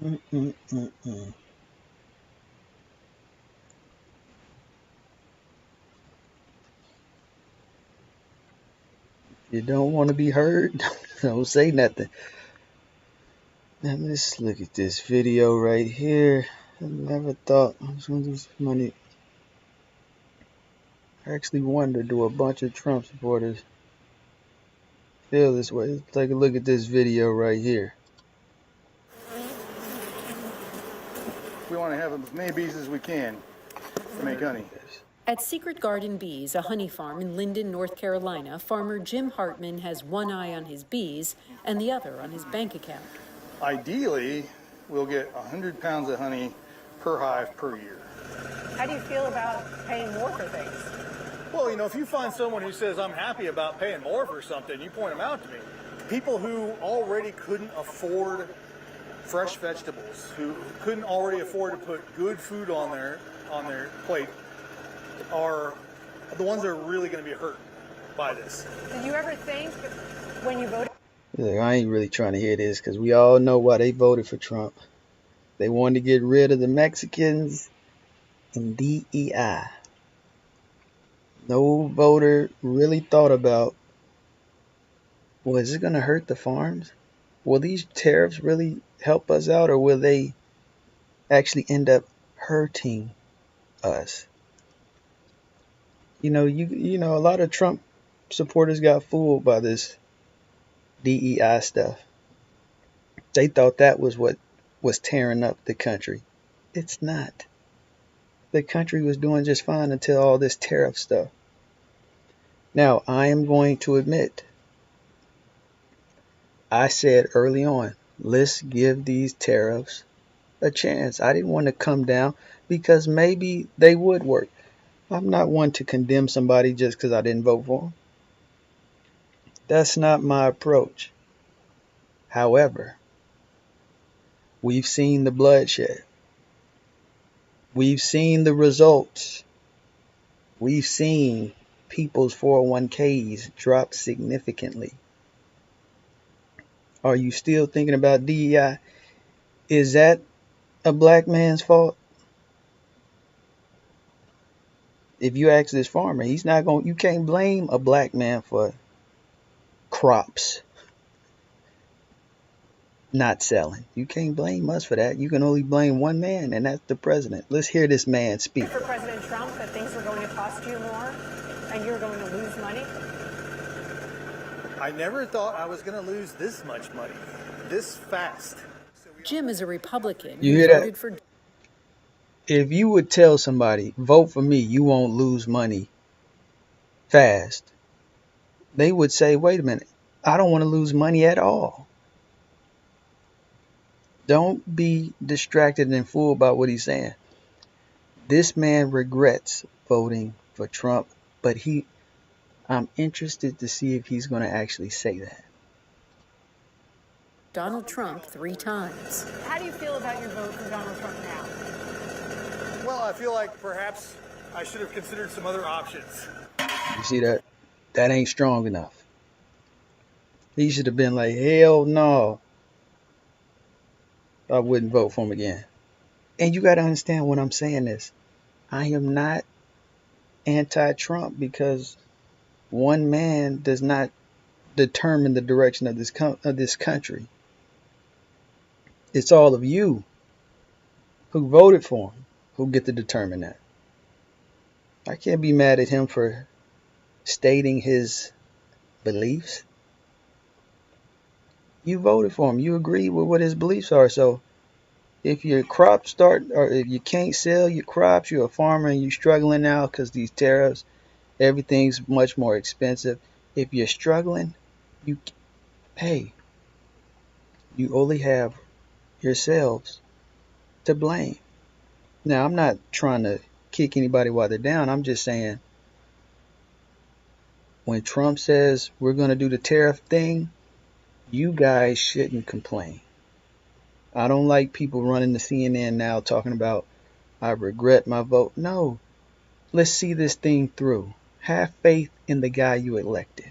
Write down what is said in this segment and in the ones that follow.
Mm-mm-mm-mm. You don't want to be heard? Don't say nothing. Now let's look at this video right here. I never thought I was going to lose money. I actually wondered, do a bunch of Trump supporters feel this way? Let's take a look at this video right here. We want to have as many bees as we can to make honey. At Secret Garden Bees, a honey farm in Linden, North Carolina, farmer Jim Hartman has one eye on his bees and the other on his bank account. Ideally, we'll get 100 pounds of honey per hive per year. How do you feel about paying more for things? Well, you know, if you find someone who says, I'm happy about paying more for something, you point them out to me. People who already couldn't afford fresh vegetables, who couldn't already afford to put good food on their plate, are the ones that are really going to be hurt by this. Did you ever think when you voted? Look, I ain't really trying to hear this because we all know why they voted for Trump. They wanted to get rid of the Mexicans and DEI. No voter really thought about, well, is it going to hurt the farms? Will these tariffs really help us out, or will they actually end up hurting us? You know, a lot of Trump supporters got fooled by this DEI stuff. They thought that was what was tearing up the country. It's not. The country was doing just fine until all this tariff stuff. Now, I am going to admit, I said early on, let's give these tariffs a chance. I didn't want to come down because maybe they would work. I'm not one to condemn somebody just because I didn't vote for them. That's not my approach. However, we've seen the bloodshed. We've seen the results. We've seen people's 401ks drop significantly. Are you still thinking about DEI? Is that a black man's fault? If you ask this farmer, he's not going. You can't blame a black man for crops not selling. You can't blame us for that. You can only blame one man, and that's the president. Let's hear this man speak. For President Trump, that things were going to cost you more and you're going to lose money? I never thought I was going to lose this much money, this fast. Jim is a Republican You who hear that? voted for. If you would tell somebody, vote for me, you won't lose money fast, they would say, wait a minute, I don't want to lose money at all. Don't be distracted and fooled by what he's saying. This man regrets voting for Trump, but I'm interested to see if he's going to actually say that. Donald Trump 3 times. How do you feel about your vote for Donald Trump now? Well, I feel like perhaps I should have considered some other options. You see that? That ain't strong enough. He should have been like, hell no. I wouldn't vote for him again. And you got to understand when I'm saying this. I am not anti-Trump because one man does not determine the direction of this country. It's all of you who voted for him who get to determine that. I can't be mad at him for stating his beliefs. You voted for him. You agreed with what his beliefs are. So if your crops or if you can't sell your crops, you're a farmer and you're struggling now because these tariffs, everything's much more expensive. If you're struggling, you only have yourselves to blame. Now, I'm not trying to kick anybody while they're down. I'm just saying, when Trump says we're going to do the tariff thing, you guys shouldn't complain. I don't like people running to CNN now talking about, I regret my vote. No, let's see this thing through. Have faith in the guy you elected.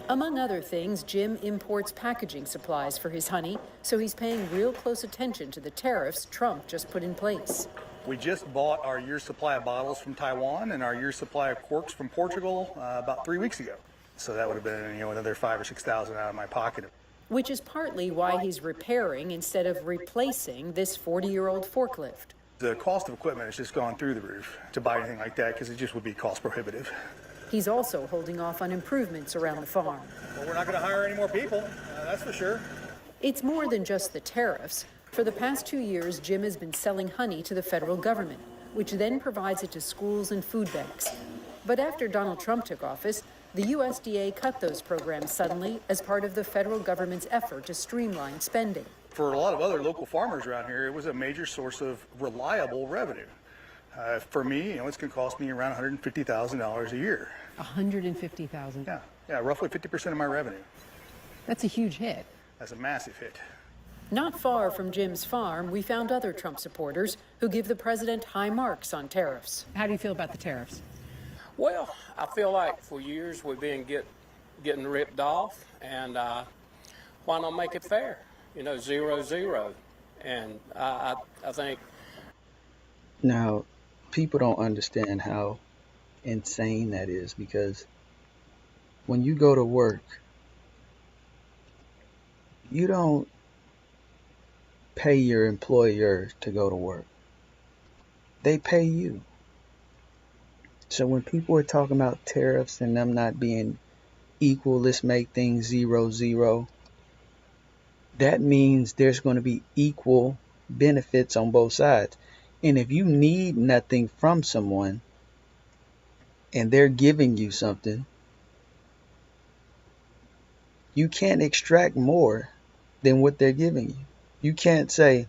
Among other things, Jim imports packaging supplies for his honey, so he's paying real close attention to the tariffs Trump just put in place. We just bought our year's supply of bottles from Taiwan and our year's supply of corks from Portugal about 3 weeks ago. So that would have been, another $5,000 or $6,000 out of my pocket. Which is partly why he's repairing instead of replacing this 40-year-old forklift. The cost of equipment has just gone through the roof to buy anything like that because it just would be cost prohibitive. He's also holding off on improvements around the farm. Well, we're not going to hire any more people, that's for sure. It's more than just the tariffs. For the past 2 years, Jim has been selling honey to the federal government, which then provides it to schools and food banks. But after Donald Trump took office, the USDA cut those programs suddenly as part of the federal government's effort to streamline spending. For a lot of other local farmers around here, it was a major source of reliable revenue. For me, it's going to cost me around $150,000 a year. $150,000. Yeah, roughly 50% of my revenue. That's a huge hit. That's a massive hit. Not far from Jim's farm, we found other Trump supporters who give the president high marks on tariffs. How do you feel about the tariffs? Well, I feel like for years we've been getting ripped off, and why not make it fair? 0-0. And I think. Now, people don't understand how insane that is, because when you go to work, you don't pay your employer to go to work. They pay you. So when people are talking about tariffs and them not being equal, let's make things 0-0, that means there's going to be equal benefits on both sides. And if you need nothing from someone and they're giving you something, you can't extract more than what they're giving you. You can't say,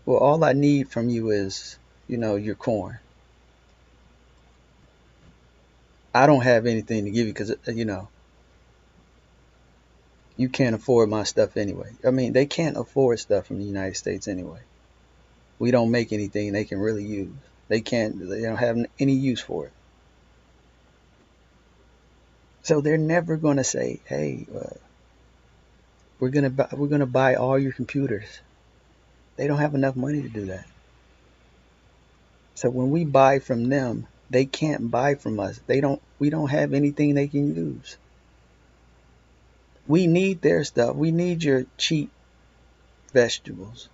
well, all I need from you is, your corn. I don't have anything to give you because, you can't afford my stuff anyway. I mean, they can't afford stuff from the United States anyway. We don't make anything they can really use. They don't have any use for it. So they're never going to say, hey, we're gonna buy all your computers. They don't have enough money to do that. So when we buy from them, they can't buy from us. We don't have anything they can use. We need their stuff. We need your cheap vegetables.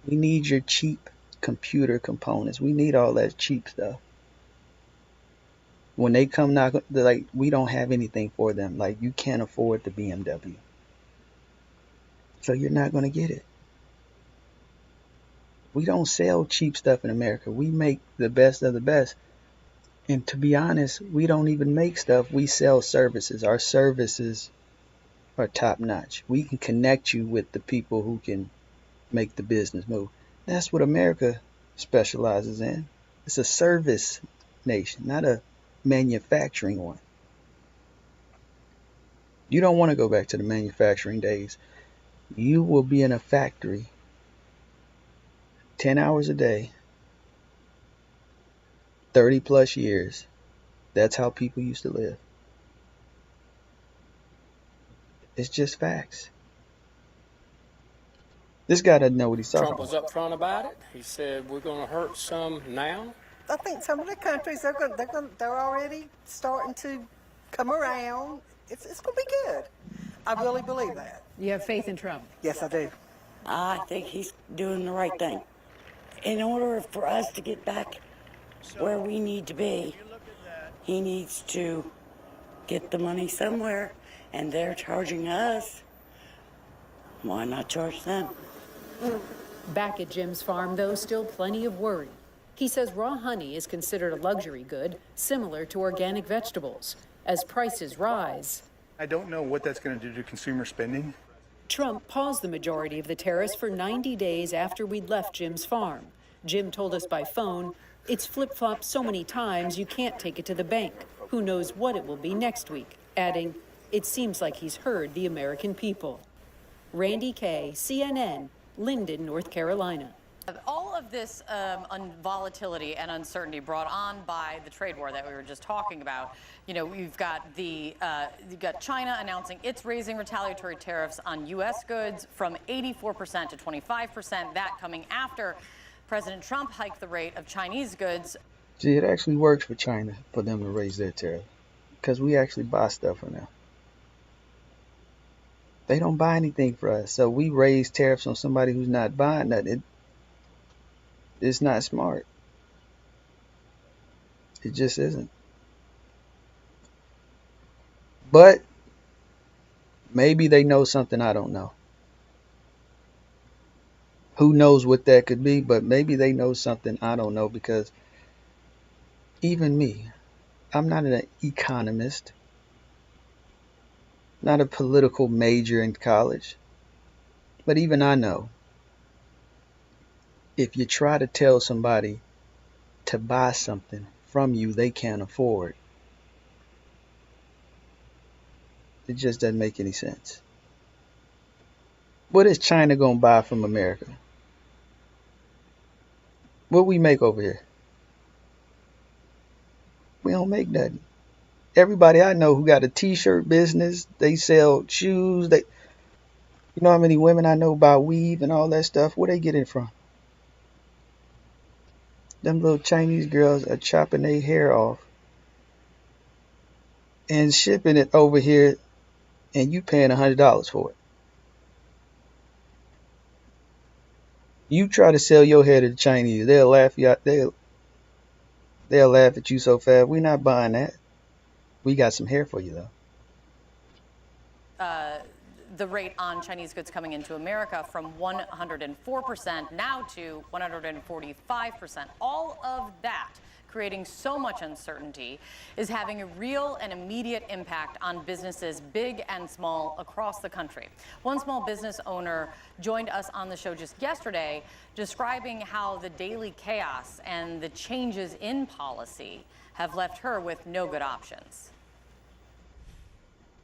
We need your cheap computer components. We need all that cheap stuff. When they come knock, they're like, we don't have anything for them. Like, you can't afford the BMW. So you're not going to get it. We don't sell cheap stuff in America. We make the best of the best. And to be honest, we don't even make stuff. We sell services. Our services are top notch. We can connect you with the people who can make the business move. That's what America specializes in. It's a service nation, not a manufacturing one. You don't want to go back to the manufacturing days. You will be in a factory 10 hours a day, 30 plus years. That's how people used to live. It's just facts. This guy doesn't know what he's talking Trump was about. upfront about it. He said we're going to hurt some now. I think some of the countries they're already starting to come around. It's going to be good. I really believe that. You have faith in Trump? Yes, I do. I think he's doing the right thing. In order for us to get back where we need to be, he needs to get the money somewhere, and they're charging us. Why not charge them? Back at Jim's farm, though, still plenty of worry. He says raw honey is considered a luxury good, similar to organic vegetables. As prices rise, I don't know what that's going to do to consumer spending. Trump paused the majority of the tariffs for 90 days after we'd left Jim's farm. Jim told us by phone, it's flip-flopped so many times you can't take it to the bank. Who knows what it will be next week, adding, it seems like he's heard the American people. Randy Kay, CNN, Linden, North Carolina. All of this volatility and uncertainty brought on by the trade war that we were just talking about. You know, you've got China announcing it's raising retaliatory tariffs on U.S. goods from 84% to 25%. That coming after President Trump hiked the rate of Chinese goods. See, it actually works for China for them to raise their tariff because we actually buy stuff from them. They don't buy anything for us, so we raise tariffs on somebody who's not buying nothing. It's not smart. It just isn't. But maybe they know something I don't know. Who knows what that could be, but maybe they know something I don't know, because even me, I'm not an economist, not a political major in college, but even I know if you try to tell somebody to buy something from you they can't afford, it just doesn't make any sense. What is China going to buy from America? What we make over here? We don't make nothing. Everybody I know who got a t-shirt business, they sell shoes, you know how many women I know buy weave and all that stuff? Where they get it from? Them little Chinese girls are chopping their hair off and shipping it over here, and you paying $100 for it. You try to sell your hair to the Chinese, they'll laugh at you so fast. We're not buying that. We got some hair for you though. The rate on Chinese goods coming into America from 104% now to 145%. All of that, creating so much uncertainty, is having a real and immediate impact on businesses big and small across the country. One small business owner joined us on the show just yesterday describing how the daily chaos and the changes in policy have left her with no good options.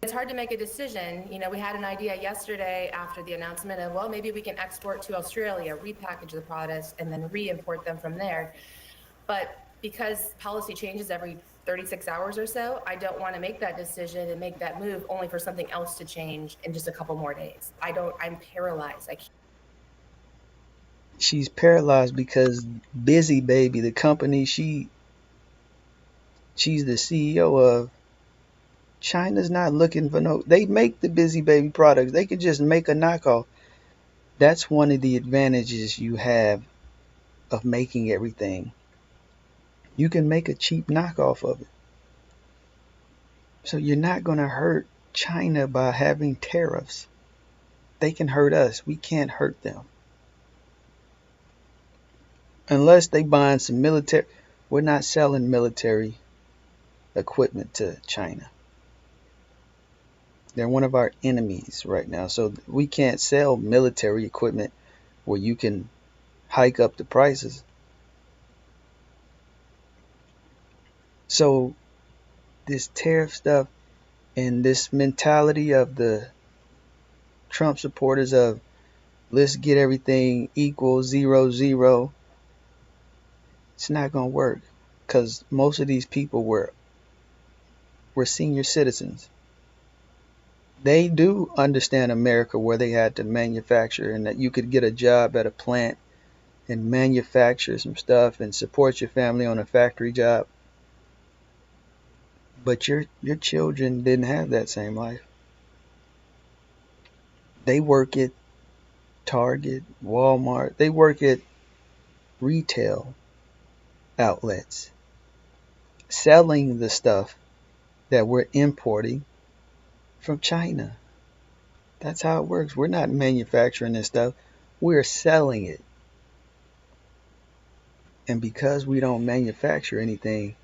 It's hard to make a decision. You know, we had an idea yesterday after the announcement of, well, maybe we can export to Australia, repackage the products, and then re-import them from there. But because policy changes every 36 hours or so, I don't want to make that decision and make that move only for something else to change in just a couple more days. I'm paralyzed. She's paralyzed because Busy Baby, the company she's the CEO of, China's not looking for they make the Busy Baby products. They could just make a knockoff. That's one of the advantages you have of making everything. You can make a cheap knockoff of it. So you're not going to hurt China by having tariffs. They can hurt us. We can't hurt them. Unless they buying some military. We're not selling military equipment to China. They're one of our enemies right now. So we can't sell military equipment where you can hike up the prices. So this tariff stuff and this mentality of the Trump supporters of let's get everything equal, 0-0, it's not going to work, because most of these people were senior citizens. They do understand America, where they had to manufacture, and that you could get a job at a plant and manufacture some stuff and support your family on a factory job. But your children didn't have that same life. They work at Target, Walmart. They work at retail outlets selling the stuff that we're importing from China. That's how it works. We're not manufacturing this stuff. We're selling it. And because we don't manufacture anything,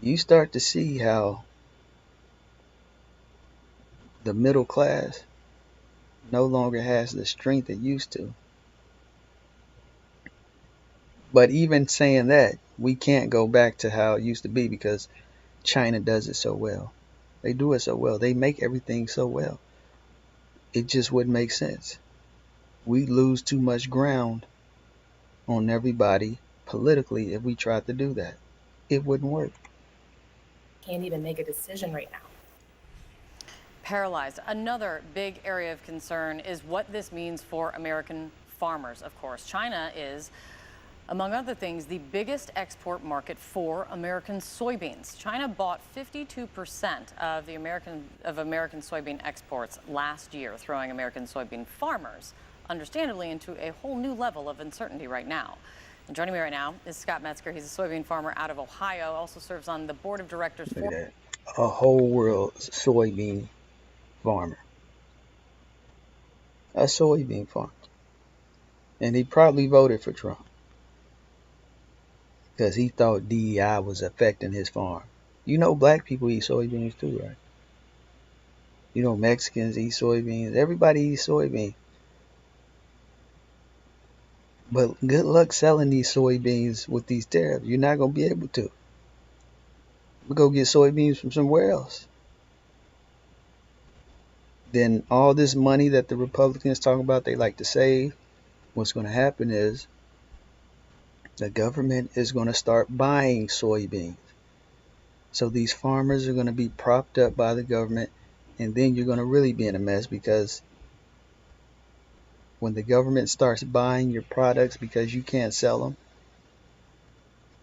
you start to see how the middle class no longer has the strength it used to. But even saying that, we can't go back to how it used to be, because China does it so well. They do it so well. They make everything so well. It just wouldn't make sense. we lose too much ground on everybody politically if we tried to do that. It wouldn't work. Can't even make a decision right now. Paralyzed. Another big area of concern is what this means for American farmers, of course. China is, among other things, the biggest export market for American soybeans. China bought 52% of American soybean exports last year, throwing American soybean farmers, understandably, into a whole new level of uncertainty right now. And joining me right now is Scott Metzger. He's a soybean farmer out of Ohio, also serves on the board of directors Look for at that. A whole world soybean farmer. A soybean farmer. And he probably voted for Trump because he thought DEI was affecting his farm. You know black people eat soybeans too, right? You know Mexicans eat soybeans. Everybody eats soybeans. But good luck selling these soybeans with these tariffs. You're not going to be able to. We'll go get soybeans from somewhere else. Then all this money that the Republicans talk about they like to save, what's going to happen is the government is going to start buying soybeans. So these farmers are going to be propped up by the government, and then you're going to really be in a mess because when the government starts buying your products because you can't sell them,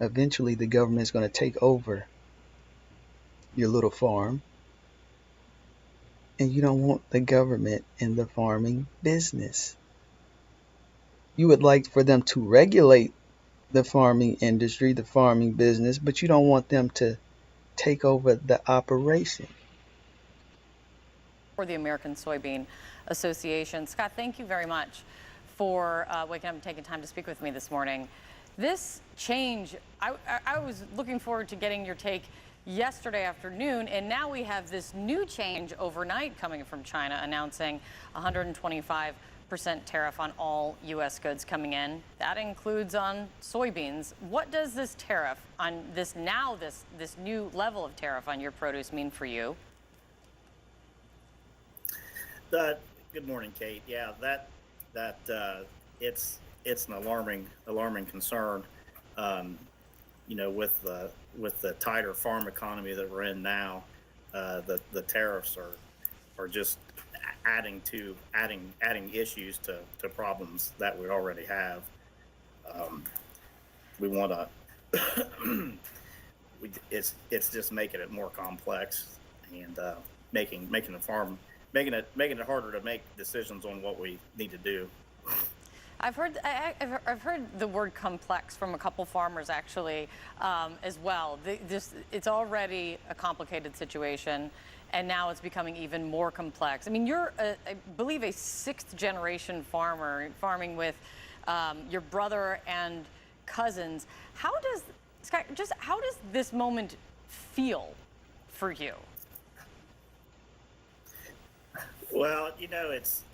eventually the government is going to take over your little farm. And you don't want the government in the farming business. You would like for them to regulate the farming industry, the farming business, but you don't want them to take over the operation. the American Soybean Association. Scott, thank you very much for waking up and taking time to speak with me this morning. This change, I was looking forward to getting your take yesterday afternoon, and now we have this new change overnight coming from China announcing 125% tariff on all U.S. goods coming in. That includes on soybeans. What does this tariff on this new level of tariff on your produce mean for you? Good morning, Kate. Yeah, it's an alarming concern. With the tighter farm economy that we're in now, the tariffs are just adding issues to problems that we already have. We want to. It's just making it more complex and making it harder to make decisions on what we need to do. I've heard the word complex from a couple farmers actually as well. It's already a complicated situation, and now it's becoming even more complex. I mean, you're, I believe, a sixth-generation farmer, farming with your brother and cousins. How does this moment feel for you? Well, it's